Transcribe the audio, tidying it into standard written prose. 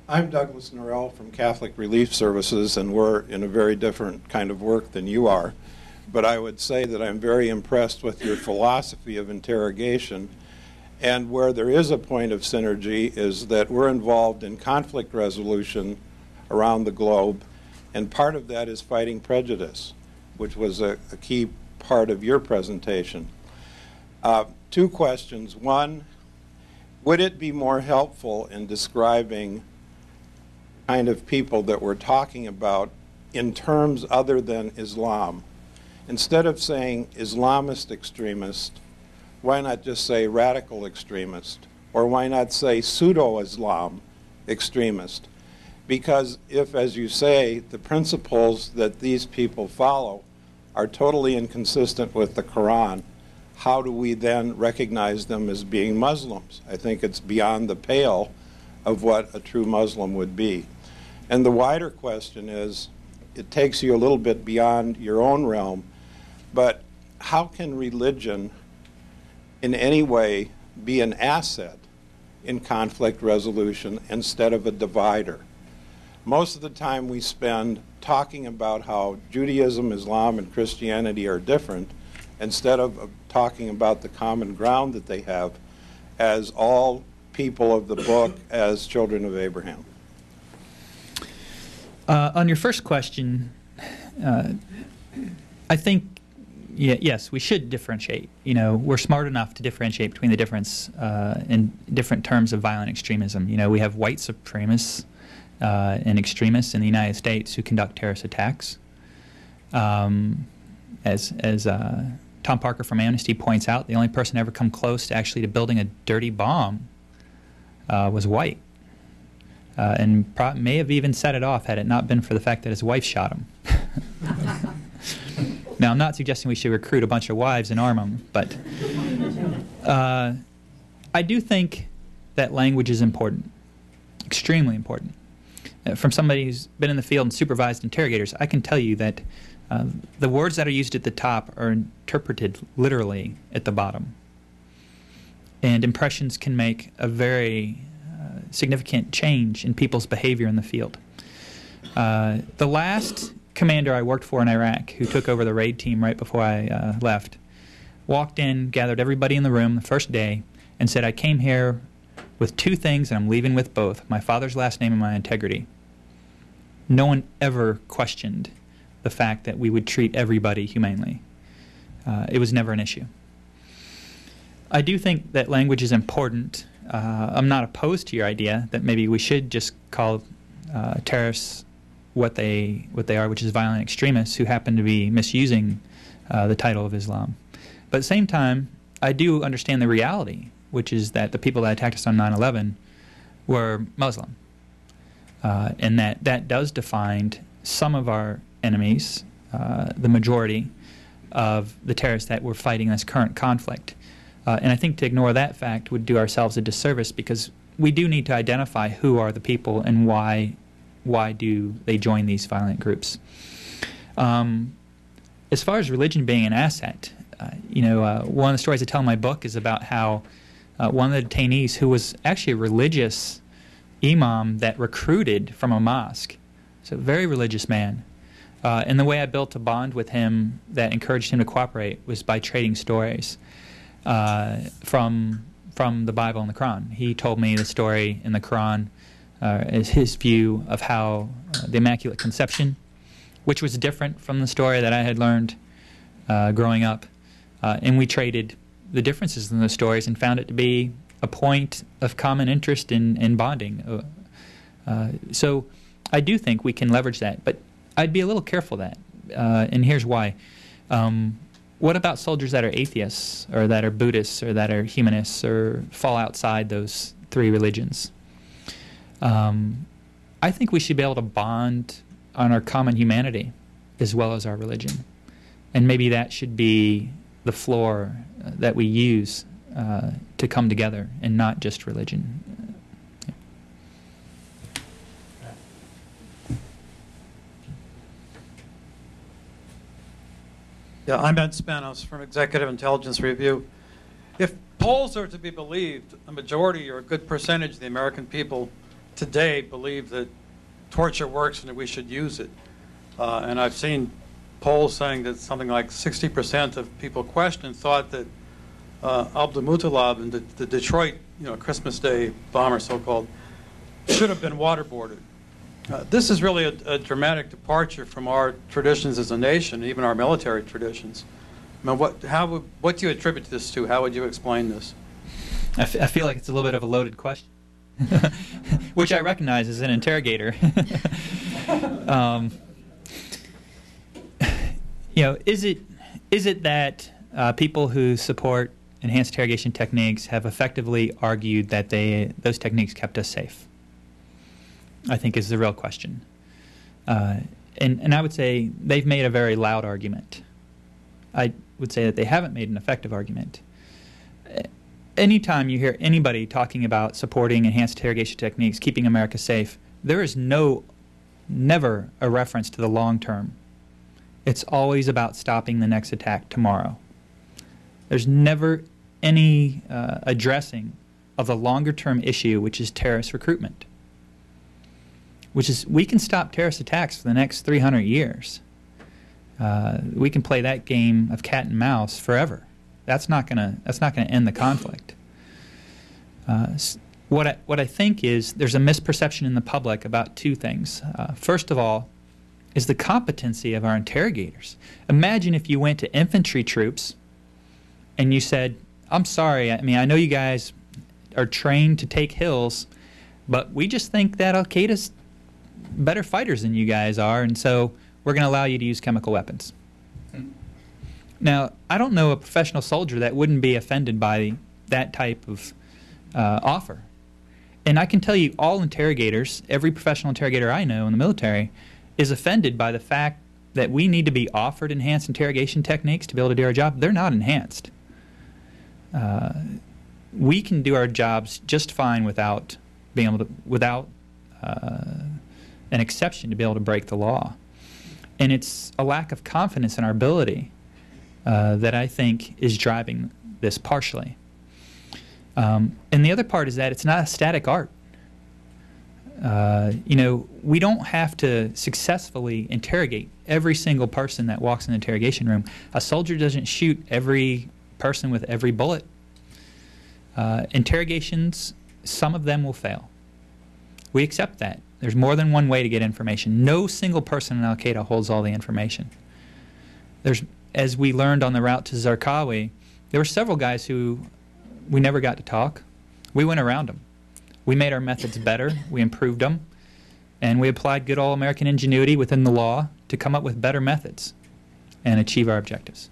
I'm Douglas Norrell from Catholic Relief Services, and we're in a very different kind of work than you are. But I would say that I'm very impressed with your philosophy of interrogation. And where there is a point of synergy is that we're involved in conflict resolution around the globe, and part of that is fighting prejudice, which was a key part of your presentation. Two questions. One, would it be more helpful in describing kind of people that we're talking about in terms other than Islam? Instead of saying Islamist extremist, why not just say radical extremist? Or why not say pseudo-Islam extremist? Because if, as you say, the principles that these people follow are totally inconsistent with the Quran, how do we then recognize them as being Muslims? I think it's beyond the pale of what a true Muslim would be. And the wider question is, it takes you a little bit beyond your own realm, but how can religion in any way be an asset in conflict resolution instead of a divider? Most of the time we spend talking about how Judaism, Islam, and Christianity are different instead of talking about the common ground that they have as all people of the book, as children of Abraham. On your first question, I think, yes, we should differentiate. You know, we're smart enough to differentiate between the difference in different terms of violent extremism. You know, we have white supremacists and extremists in the United States who conduct terrorist attacks. As Tom Parker from Amnesty points out, the only person ever come close to actually building a dirty bomb was white. And may have even set it off had it not been for the fact that his wife shot him. Now, I'm not suggesting we should recruit a bunch of wives and arm them, but I do think that language is important, extremely important. From somebody who's been in the field and supervised interrogators, I can tell you that the words that are used at the top are interpreted literally at the bottom. And impressions can make a very significant change in people's behavior in the field. The last commander I worked for in Iraq, who took over the raid team right before I left, walked in, gathered everybody in the room the first day, and said, I came here with two things and I'm leaving with both, my father's last name and my integrity. No one ever questioned the fact that we would treat everybody humanely. It was never an issue. I do think that language is important. I'm not opposed to your idea that maybe we should just call terrorists what they are, which is violent extremists who happen to be misusing the title of Islam. But at the same time, I do understand the reality, which is that the people that attacked us on 9/11 were Muslim. And that does define some of our enemies, the majority of the terrorists that we're fighting in this current conflict. And I think to ignore that fact would do ourselves a disservice, because we do need to identify who are the people and why do they join these violent groups. As far as religion being an asset, one of the stories I tell in my book is about how one of the detainees, who was actually a religious imam that recruited from a mosque, so a very religious man, and the way I built a bond with him that encouraged him to cooperate was by trading stories from the Bible and the Quran. He told me the story in the Quran is his view of how the Immaculate Conception, which was different from the story that I had learned growing up, and we traded the differences in the stories and found it to be a point of common interest in bonding. So I do think we can leverage that, but I'd be a little careful of that, and here's why. What about soldiers that are atheists, or that are Buddhists, or that are humanists, or fall outside those three religions? I think we should be able to bond on our common humanity as well as our religion. And maybe that should be the floor that we use to come together, and not just religion. Yeah, I'm Ed Spanos from Executive Intelligence Review. If polls are to be believed, a majority or a good percentage of the American people today believe that torture works and that we should use it. And I've seen polls saying that something like 60% of people questioned thought that Abdulmutalab and the Detroit, Christmas Day bomber, so-called, should have been waterboarded. This is really a dramatic departure from our traditions as a nation, even our military traditions. I mean, what do you attribute this to? How would you explain this? I feel like it's a little bit of a loaded question, which I recognize as an interrogator. Is it that people who support enhanced interrogation techniques have effectively argued that those techniques kept us safe? I think is the real question. And I would say they've made a very loud argument. I would say that they haven't made an effective argument. Anytime you hear anybody talking about supporting enhanced interrogation techniques, keeping America safe, there is never a reference to the long term. It's always about stopping the next attack tomorrow. There's never any addressing of the longer term issue, which is terrorist recruitment. Which is, we can stop terrorist attacks for the next 300 years. We can play that game of cat and mouse forever. That's not gonna end the conflict. What I think is there's a misperception in the public about two things. First of all, is the competency of our interrogators. Imagine if you went to infantry troops and you said, "I'm sorry, I know you guys are trained to take hills, but we just think that Al-Qaeda's better fighters than you guys are, and so we're going to allow you to use chemical weapons." Now, I don't know a professional soldier that wouldn't be offended by that type of offer. And I can tell you all interrogators, every professional interrogator I know in the military, is offended by the fact that we need to be offered enhanced interrogation techniques to be able to do our job. They're not enhanced. We can do our jobs just fine without an exception to be able to break the law. And it's a lack of confidence in our ability that I think is driving this partially. And the other part is that it's not a static art. We don't have to successfully interrogate every single person that walks in the interrogation room. A soldier doesn't shoot every person with every bullet. Interrogations, some of them will fail. We accept that. There's more than one way to get information. No single person in Al-Qaeda holds all the information. As we learned on the route to Zarqawi, there were several guys who we never got to talk. We went around them. We made our methods better. We improved them. And we applied good old American ingenuity within the law to come up with better methods and achieve our objectives.